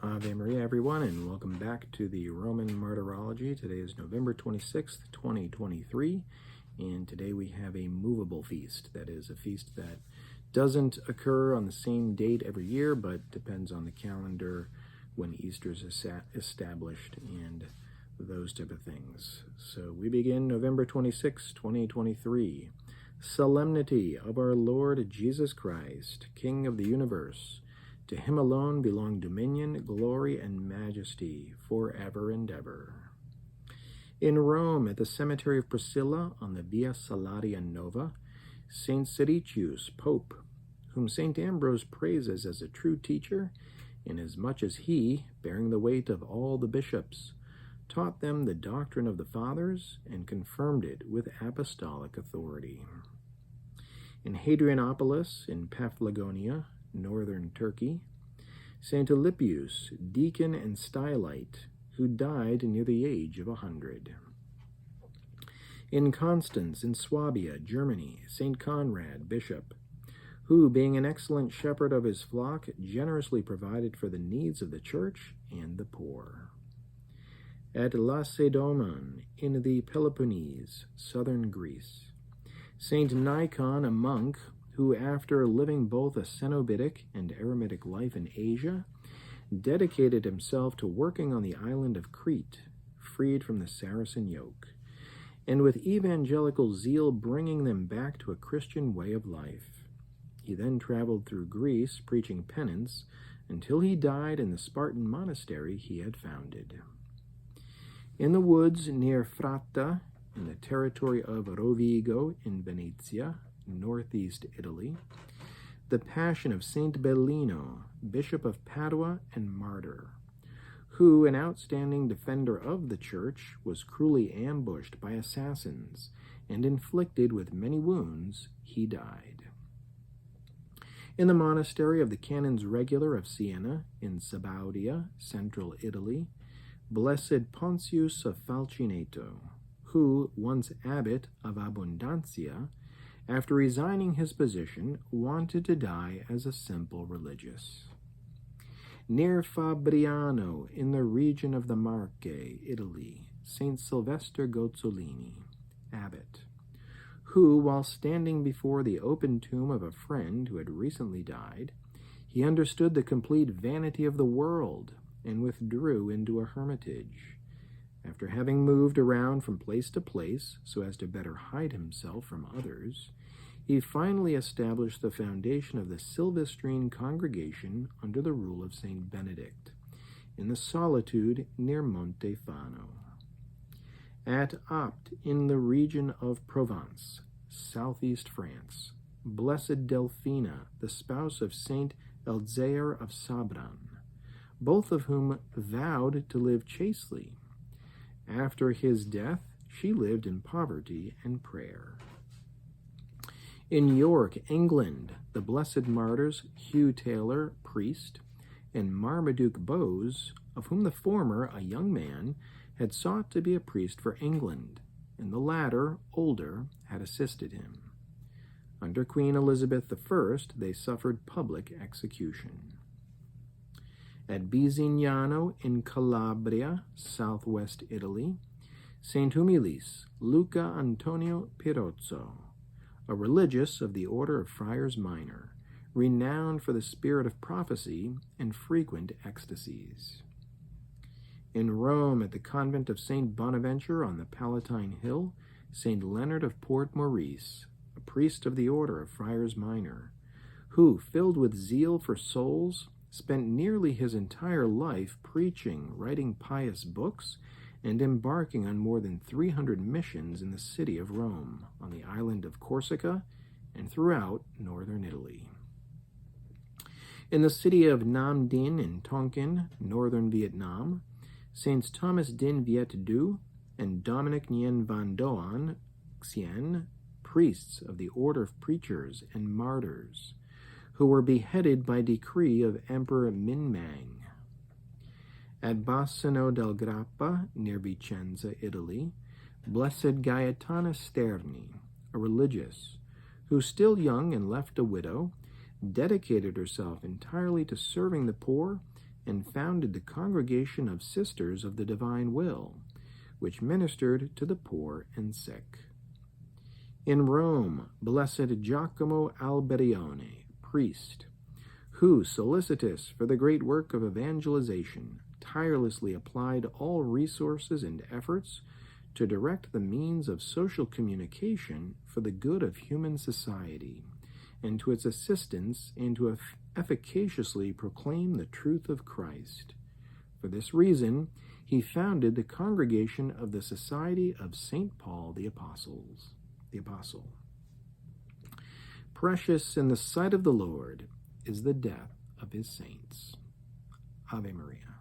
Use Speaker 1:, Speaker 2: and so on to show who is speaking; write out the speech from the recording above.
Speaker 1: Ave Maria, everyone, and welcome back to the Roman Martyrology. Today is November 26th, 2023, and today we have a movable feast. That is a feast that doesn't occur on the same date every year, but depends on the calendar when Easter is established and those type of things. So we begin November 26th, 2023. Solemnity of our Lord Jesus Christ, King of the universe. To him alone belong dominion, glory, and majesty, forever and ever. In Rome, at the cemetery of Priscilla on the Via Salaria Nova, Saint Siricius, Pope, whom Saint Ambrose praises as a true teacher, inasmuch as he, bearing the weight of all the bishops, taught them the doctrine of the fathers and confirmed it with apostolic authority. In Hadrianopolis, in Paphlagonia, northern Turkey, Saint Alypius, deacon and stylite, who died near the age of 100. In Constance, in Swabia, Germany, Saint Conrad, bishop, who, being an excellent shepherd of his flock, generously provided for the needs of the church and the poor. At Lacedaemon, in the Peloponnese, southern Greece, Saint Nikon, a monk, who, after living both a Cenobitic and eremitic life in Asia, dedicated himself to working on the island of Crete, freed from the Saracen yoke, and with evangelical zeal bringing them back to a Christian way of life. He then traveled through Greece preaching penance until he died in the Spartan monastery he had founded. In the woods near Fratta, in the territory of Rovigo in Venetia, northeast Italy, the Passion of Saint Bellino, Bishop of Padua and martyr, who, an outstanding defender of the Church, was cruelly ambushed by assassins and inflicted with many wounds, he died. In the monastery of the Canons Regular of Siena, in Sabaudia, central Italy, Blessed Pontius of Falcineto, who, once abbot of Abundancia, after resigning his position, wanted to die as a simple religious. Near Fabriano, in the region of the Marche, Italy, Saint Sylvester Gozzolini, abbot, who, while standing before the open tomb of a friend who had recently died, he understood the complete vanity of the world and withdrew into a hermitage. After having moved around from place to place so as to better hide himself from others, he finally established the foundation of the Silvestrine congregation under the rule of Saint Benedict, in the solitude near Monte Fano. At Apt, in the region of Provence, southeast France, Blessed Delphina, the spouse of Saint Elzear of Sabran, both of whom vowed to live chastely. After his death, she lived in poverty and prayer. In York, England, the blessed martyrs Hugh Taylor, priest, and Marmaduke Bowes, of whom the former, a young man, had sought to be a priest for England, and the latter, older, had assisted him. Under Queen Elizabeth I, they suffered public execution. At Bisignano in Calabria, southwest Italy, Saint Humilis, Luca Antonio Pirozzo, a religious of the Order of Friars Minor, renowned for the spirit of prophecy and frequent ecstasies. In Rome, at the convent of Saint Bonaventure on the Palatine Hill, Saint Leonard of Port Maurice, a priest of the Order of Friars Minor, who, filled with zeal for souls, spent nearly his entire life preaching, writing pious books, and embarking on more than 300 missions in the city of Rome, on the island of Corsica, and throughout northern Italy. In the city of Nam Dinh in Tonkin, northern Vietnam, Saints Thomas Din Viet Du and Dominic Nguyen Van Doan Xien, priests of the Order of Preachers and Martyrs, who were beheaded by decree of Emperor Min Mang. At Bassano del Grappa, near Vicenza, Italy, Blessed Gaetana Sterni, a religious, who, still young and left a widow, dedicated herself entirely to serving the poor and founded the Congregation of Sisters of the Divine Will, which ministered to the poor and sick. In Rome, Blessed Giacomo Alberione, priest, who, solicitous for the great work of evangelization, tirelessly applied all resources and efforts to direct the means of social communication for the good of human society, and to its assistance and to efficaciously proclaim the truth of Christ. For this reason, he founded the Congregation of the Society of St. Paul the Apostle. Precious in the sight of the Lord is the death of his saints. Ave Maria.